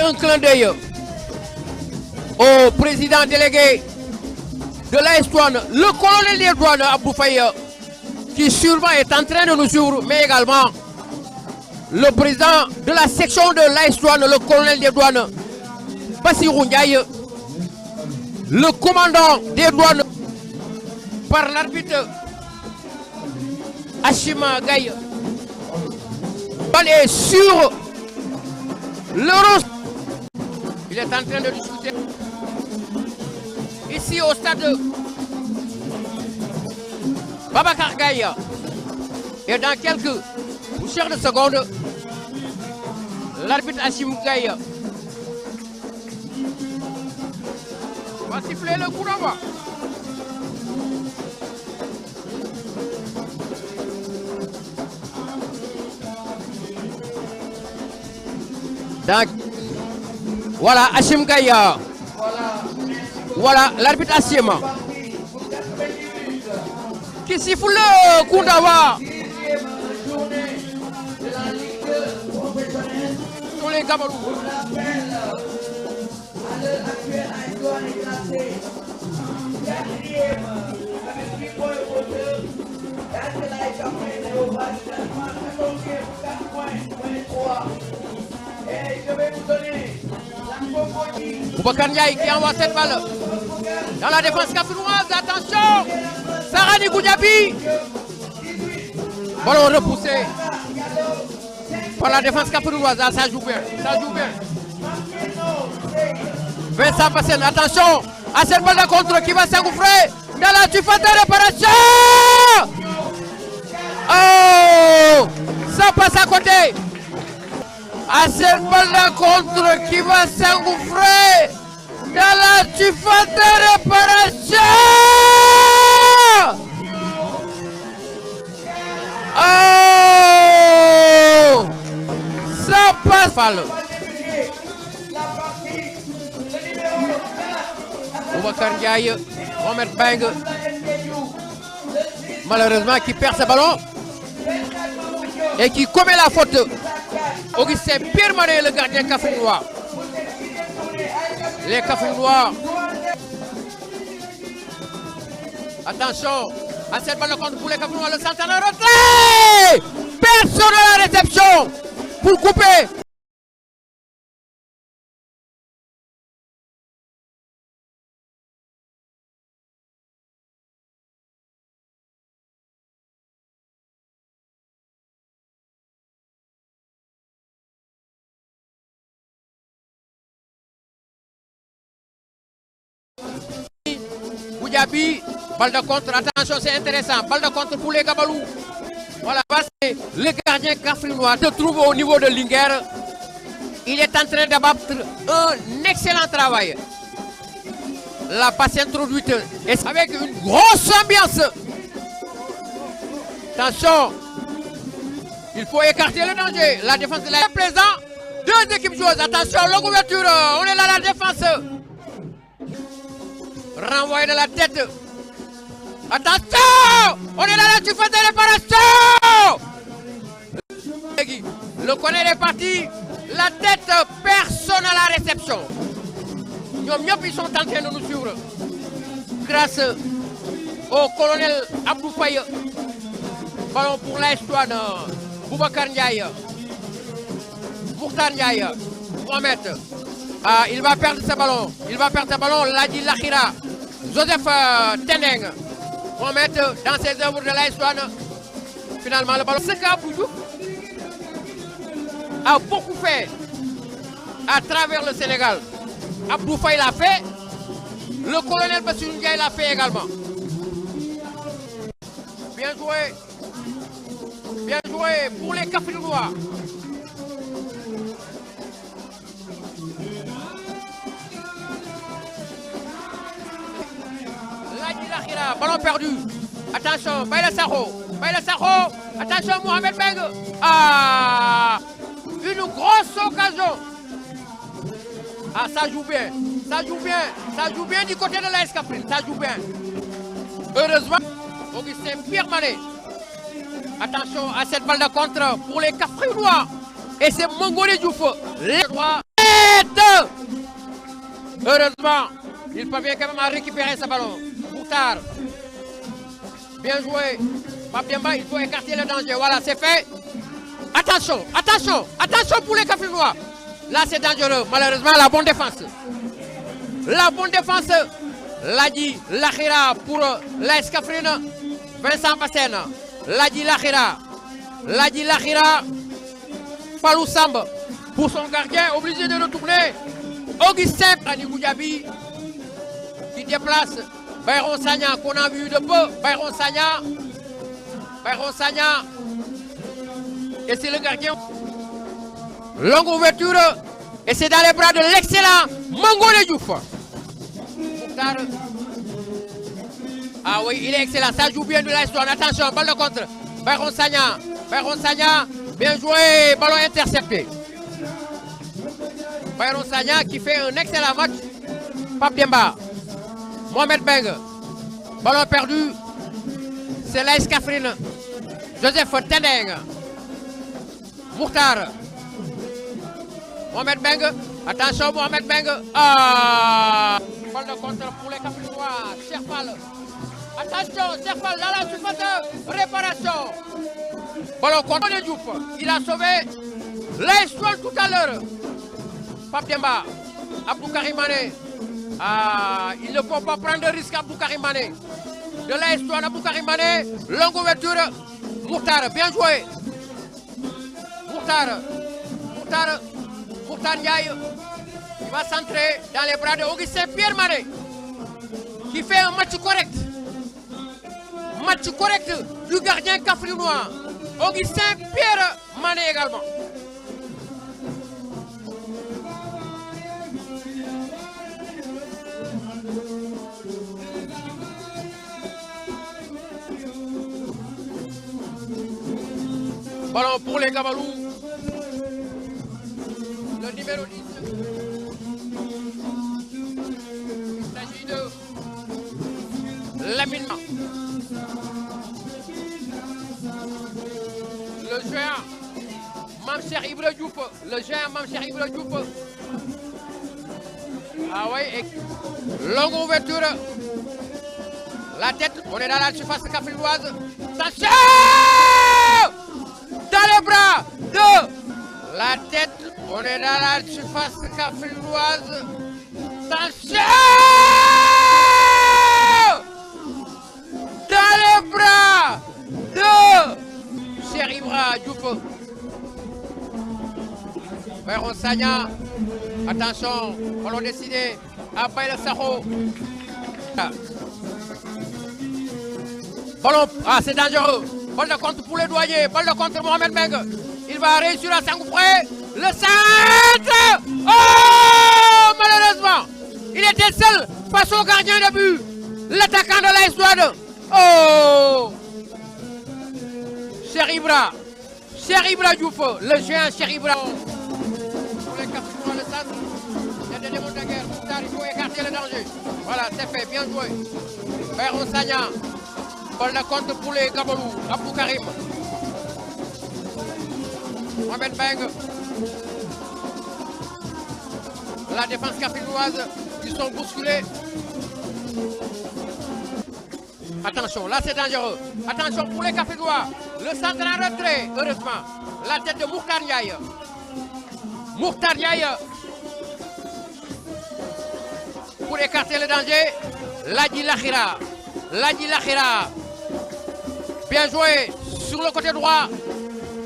un clin d'œil au président délégué de l'AS Douanes, le colonel des douanes Abdou Faye, qui sûrement est en train de nous suivre, mais également le président de la section de l'AS Douanes, le colonel des douanes Bassirou Ndiaye, le commandant des douanes par l'arbitre Hachima Gaye. Balle sur le rose. Il est en train de discuter ici au stade Babacar Gaye. Et dans quelques poussières de secondes, l'arbitre Hachim Gaye va siffler le coup d'envoi. Voilà Hachim Gaye. Voilà l'arbitre Hachim qui siffle le coup d'envoi sur les Gabalous. Boubacar Ndiaye qui envoie cette balle dans la défense camerounaise. Attention, Sarani Goudiaby. Ballon repoussé par la défense camerounaise. Ça joue bien, ça joue bien. Vincent Bassène, attention à cette balle de contre qui va s'engouffrer dans la surface de réparation. Oh, ça passe à côté. À cette balle de contre qui va s'engouffrer dans la surface de réparation. Oh, ça passe. Boubacar Ndiaye, Mohamed Beng, malheureusement qui perd ce ballon et qui commet la faute. Augustin Pierre-Marie, le gardien cafrinois. Les cafrinois. Attention à cette balle de contre pour les cafrinois. Le centre de retrait. Personne à la réception pour couper. Goudiaby, balle de contre, attention c'est intéressant, balle de contre pour les Gabalous. Voilà, c'est le gardien cafrinois se trouve au niveau de Linguère. Il est en train d'abattre un excellent travail. La passe introduite est avec une grosse ambiance. Attention, il faut écarter le danger. La défense est là, plaisant. Deux équipes joueuses, attention, l'ouverture, on est là à la défense. Renvoyé de la tête. Attention, on est là à la surface de réparation. Le colonel est parti. La tête, personne à la réception. Ils sont en train de nous suivre. Grâce au colonel Abdou Faye. Ballon pour l'AS Douanes. Boubacar Ndiaye. Mourtar Ndiaye. Mohamed. Ah, il va perdre ce ballon. Il va perdre ce ballon. Ladi Lakhira. Joseph Teneng. Mohamed dans ses œuvres de l'AS Douanes. Finalement, le ballon. Ce qu'Abdou a beaucoup fait à travers le Sénégal. Abdou Faye l'a fait. Le colonel Bassirou Ndiaye l'a fait également. Bien joué. Bien joué pour les Cafrinois. Ladi Lakhira, ballon perdu. Attention, Baïla Sakho. Baïla Sakho. Attention, Mohamed Beng. Ah, une grosse occasion. Ah, ça joue bien. Ça joue bien. Ça joue bien du côté de l'AS Kaffrine. Ça joue bien. Heureusement, Augustin Pierre-Marie. Attention à cette balle de contre pour les Cafrinois. Et c'est Mongolé Diouf. Les droits. tête. Heureusement, il parvient quand même à récupérer ce ballon. Mouktar. Bien joué. Papiamba, il faut écarter le danger. Voilà, c'est fait. Attention, attention, attention pour les Cafrinois. Là, c'est dangereux. Malheureusement, la bonne défense. La bonne défense. Ladi Lakhira pour l'AS Kaffrine. Vincent Bassène. Ladi Lakhira. Ladi Lakhira. Falou Samb pour son gardien, obligé de retourner. Augustin Anigoudiabi qui déplace Bayron Sagna qu'on a vu de peu. Bayron Sagna. Et c'est le gardien. Longue ouverture. Et c'est dans les bras de l'excellent Mangolé Diouf. Mouktar. Ah oui, il est excellent. Ça joue bien de la histoire. Attention, balle de contre. Bayron Sagna. Bien joué. Ballon intercepté. Bayron Sagna qui fait un excellent match. Pape Demba. Mohamed Beng. Ballon perdu. C'est l'AS Kaffrine. Joseph Tendeng. Mouktar. Mohamed Beng. Attention, Mohamed Beng. Ah! Balle de contre pour les Kaffrinois. Serfal. Attention, Serfal dans la surface de réparation. Ballon contre le Diouf. Il a sauvé l'Estoile tout à l'heure. Pape Demba. Abdou Karim Mané. Ah, il ne faut pas prendre de risque, Abdou Karim Mané. De l'Estoile, Abdou Karim Mané. Longue ouverture. Mouktar, bien joué. Mouktar Ndiaye. Il va centrer dans les bras de Augustin Pierre Mané. Qui fait un match correct. Match correct du gardien Kaffrinois. Augustin Pierre Mané également. Ballon pour les Gabalous. Le numéro 10. Il s'agit de Lamine. Le géant Mamcher Ibra Diouf. Ah oui, et longue ouverture. La tête, on est dans la surface kaffrinoise. Attention! Dans les bras de la tête, on est dans la surface kaffrinoise. Attention! Dans les bras de Cheikh Ibra Diouf. Bayron Sagna. Attention, ballon décidé à Baïla Sakho. Ballon, ah c'est dangereux. Balle de contre pour les douaniers. Balle de contre Mohamed Beng. Il va réussir à s'engouffrer. Le centre. Oh, malheureusement, il était seul face au gardien de but. L'attaquant de l'AS Douanes. Oh, Cheikh Ibra Diouf, le géant Cheikh Ibra. Pour les Kaffrinois, le centre. Il y a des démons de guerre. Il faut écarter le danger. Voilà, c'est fait, bien joué. Bayron Sagna. Balle de contre pour les Gabalous. Abdou Karim. Mohamed Beng. La défense kaffrinoise. Ils sont bousculés. Attention, là c'est dangereux. Attention pour les Kaffrinois. Le centre en retrait, heureusement. La tête de Mouktar Ndiaye. Pour écarter le danger. Ladi Lakhira. Bien joué sur le côté droit.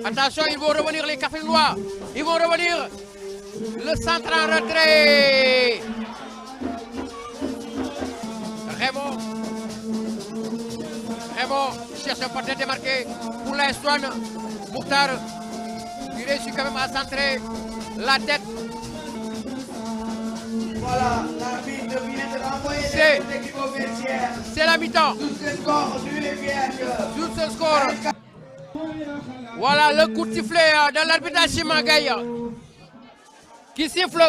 Attention, ils vont revenir les Kaffrinois. Ils vont revenir. Le centre en retrait. Raymond cherche un porteur démarqué pour l'AS Douanes. Mouktar, il réussit quand même à centrer la tête. Voilà, l'arbitre vient de renvoyer l'équipe au vestiaire. C'est la mi-temps. Sur ce score du Sur ce score. Voilà le coup de sifflet de l'arbitre Hachim Gaye qui siffle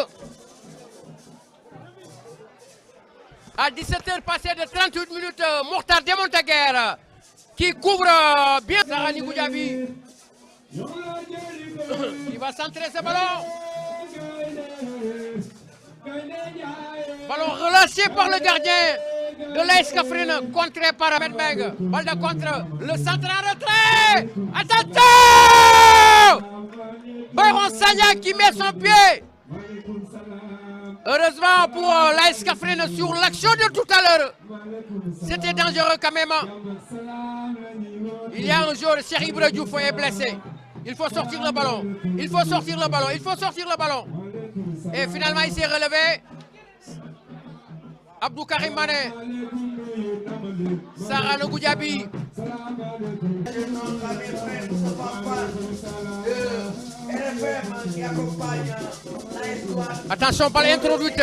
à 17h passé de 38 minutes. Mokhtar Demontaguer qui couvre bien Sarani Goudiaby. Il va centrer ce ballon. Ballon relâché par le gardien de l'AS Kaffrine, contré par Ahmed Meng. Balle de contre, le centre en retrait. Attention! Byron Sagna qui met son pied. Heureusement pour l'AS Kaffrine sur l'action de tout à l'heure. C'était dangereux quand même. Il y a un joueur, Cheikh Ibra Diouf est blessé. Il faut sortir le ballon. Il faut sortir le ballon. Il faut sortir le ballon. Et finalement, il s'est relevé. Abdou Karim Mané. Sarah Le Goudiaby. Attention, balle introduite.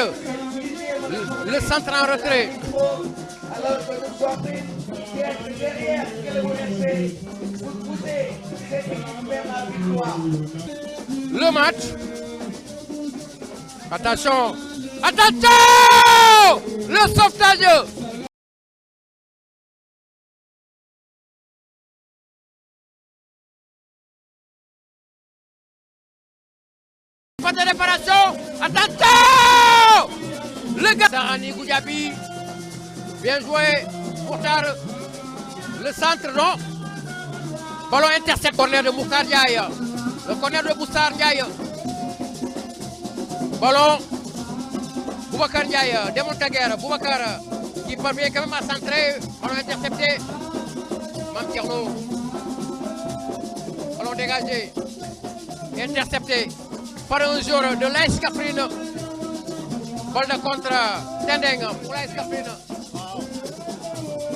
Le centre en retrait. Alors que nous sommes derrière que le MSC pour pousser cette équipe vers la victoire. Le match. Attention. Attention! Le sauvetage. Pas de réparation. Attention! Le gars. Sarani Goudiaby. Bien joué. Mourtar. Le centre, non. Ballon intercepté. Corner de Mourtar Ndiaye. Le corner de Mourtar Ndiaye. Ballon. Boubacar Ndiaye. Demontaguer. Boubacar qui parvient quand même à centrer. Ballon intercepté. Mame Thierno. Ballon dégagé. Intercepté par un joueur de l'AS Kaffrine. Balle de contre. Tendeng pour l'AS Kaffrine.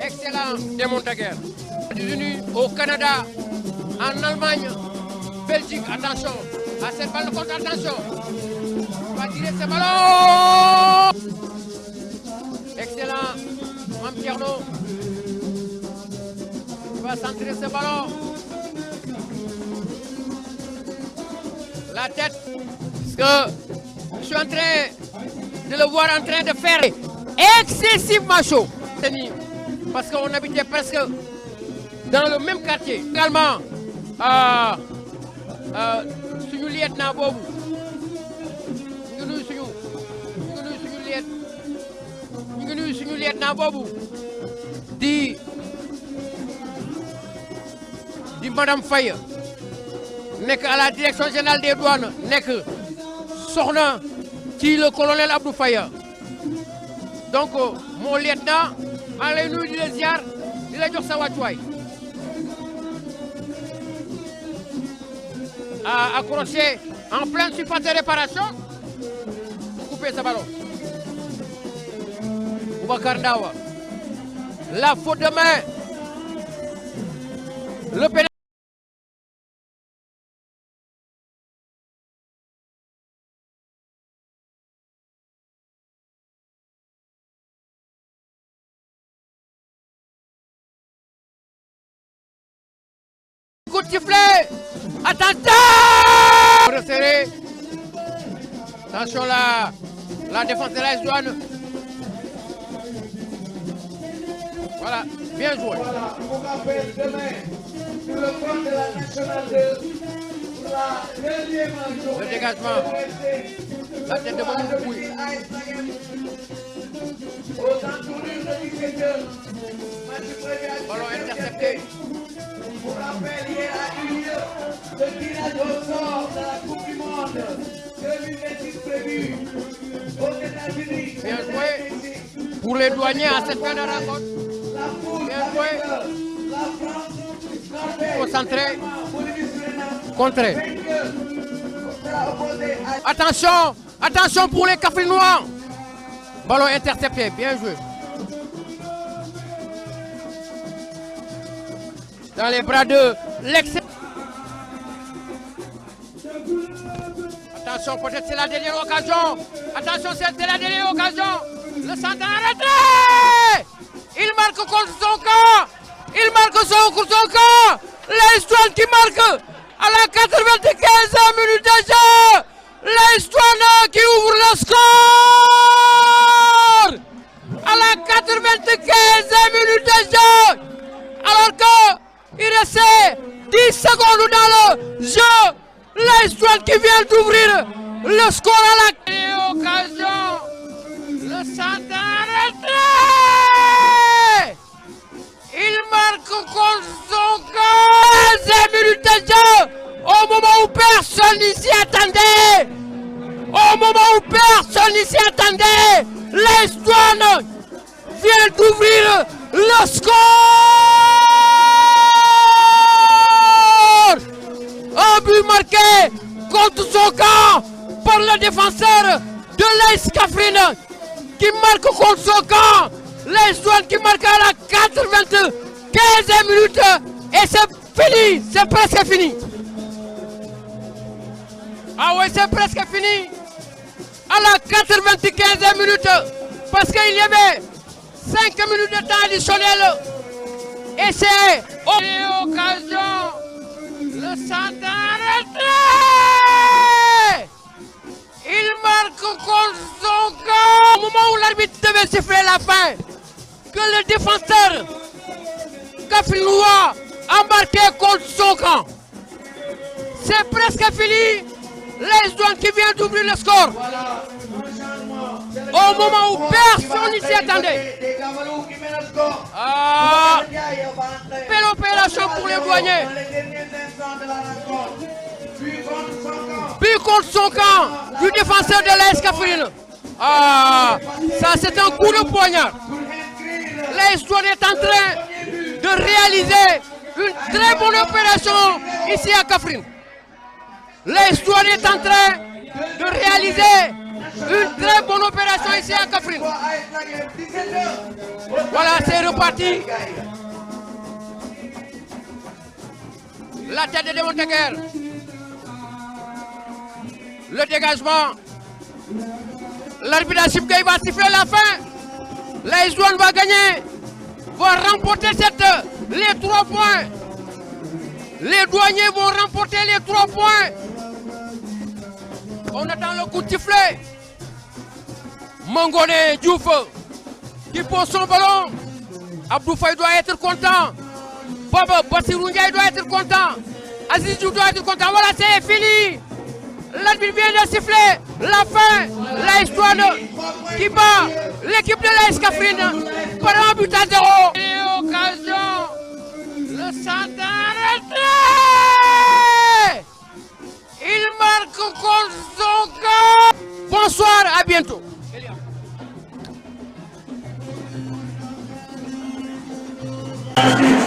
Excellent Demontaguer. États-Unis, au Canada, en Allemagne, Belgique, attention à cette balle de contre, attention. On va tirer ce ballon. Excellent. Mame Thierno. Il va centrer ce ballon. La tête. Parce que je suis en train de le voir en train de faire excessivement chaud. Parce qu'on habitait presque dans le même quartier. Également, suñu lieutenant boobu ñu ngi nuyu suñu lieutenant boobu di madame Faye nekk à la direction générale des douanes nekk soxna ci le colonel Abdou Faye. Donc mon lieutenant maa ngi lay nuyu di la ziar di la jox sa wàccuwaay. A accroché en pleine surface de réparation. Couper ce ballon. Boubacar Ndawa. La faute de main. Le pénal. Coup de sifflet. Attention! Resserré. Attention la défense de l'AS Douanes. Voilà, bien joué. Voilà, on rappelle demain sur le compte de la nationale 2 pour la deuxième journée. Le dégagement. La tête de Mamadou Pouy. Aux entournures de 17h. Ballon intercepté. Pour rappel, hier a eu lieu le tirage au sort de la Coupe du Monde 2026 prévue aux États-Unis. Bien joué pour les douaniers à cette fin de rencontre. La poule Bien joué. la France, Norvège, Concentré. Bolivie, Suriname, Contré. sera opposé à Attention, attention pour les Kaffrinois. Ballon intercepté, bien joué. Dans les bras de l'excellent. Attention, peut-être c'est la dernière occasion. Attention, c'est la dernière occasion. Le centre en retrait. Il marque contre son camp. Il marque contre son camp. L'AS Douanes qui marque à la 95e minute de jeu. L'AS Douanes qui ouvre le score à la 95e minute de jeu. Alors que il restait 10 secondes dans le jeu. L'AS Douanes qui vient d'ouvrir le score à la occasion Le centre arrêté. Il marque contre son camp. 15 minutes de jeu. Au moment où personne n'y s'y attendait. Au moment où personne n'y s'y attendait. L'AS Douanes vient d'ouvrir le score. Un but marqué contre son camp par le défenseur de l'AS Kaffrine qui marque contre son camp. L'AS Douanes qui marque à la 95e minute et c'est fini, c'est presque fini. Ah ouais, c'est presque fini. À la 95e minute parce qu'il y avait 5 minutes de temps additionnel et c'est occasion. Le centre arrêté. Il marque contre son camp. Au moment où l'arbitre devait siffler la fin, que le défenseur Kaffrinois a marqué contre son camp. C'est presque fini. l'AS Douanes qui vient d'ouvrir le score. Voilà, un changement. Au moment où personne n'y s'y attendait. Ah, belle opération pour les douaniers. But contre son camp du défenseur de l'AS Kaffrine. Ah, ça c'est un coup de poignard. L'AS Douanes est en train de réaliser une très bonne opération ici à Kaffrine. L'AS Douanes est en train de réaliser une très bonne opération ici à Kaffrine. Voilà, c'est reparti. La tête de Monteguer. Le dégagement. L'arbitre Chipkei va siffler la fin. L'AS Douanes va gagner. Va remporter les 3 points. Les douaniers vont remporter les 3 points. On attend le coup de sifflet. Mangone Diouf qui pose son ballon. Abdou Faye doit être content. Baba Bassirou Ndiaye doit être content. Aziz Diouf doit être content. Voilà, c'est fini. L'arbitre vient de siffler la fin. L'AS Douanes qui bat l'équipe de l'AS Kaffrine par un but à 0. Et occasion. Le centre arrêté. Il marque contre son camp. Bonsoir, à bientôt. Thank you.